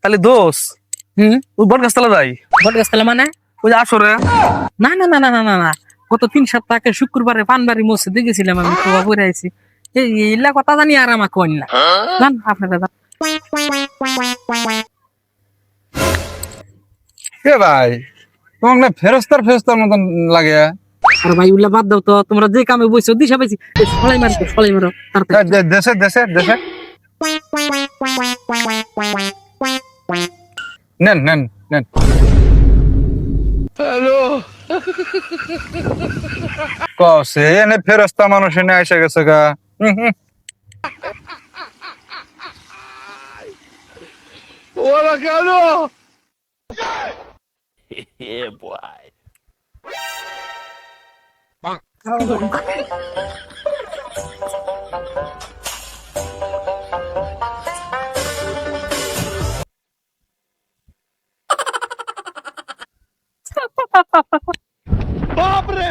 তাহলে দোষ ওই বট গাছতলা যাই। বট গাছতলা মানে? ওই যে আসরে না না না না না না না, গত 3 সপ্তাহ আগে শুক্রবারে পানবাড়ি মসজিদে গেছিলাম, আমি খোয়া পড়ে আইছি। এই ইল্লা কথা জানি আর আমাকে কইন না, জান আপনারা যান। কে ভাই, তোমার না ফেরস্তার ফেরস্তার মতন লাগে। আর ভাই উল্লা বাদ দাও তো, তোমরা যে কামে বইছো দিশা পাইছি, ফলাই মারো ফলাই মারো তাড়াতাড়ি। দেশে দেশে দেশে নেন নেন নেন। কসে এনে ফেরস্তা মানুষ এনে এসে গেছে গা। ওরা কেন? বাপরে!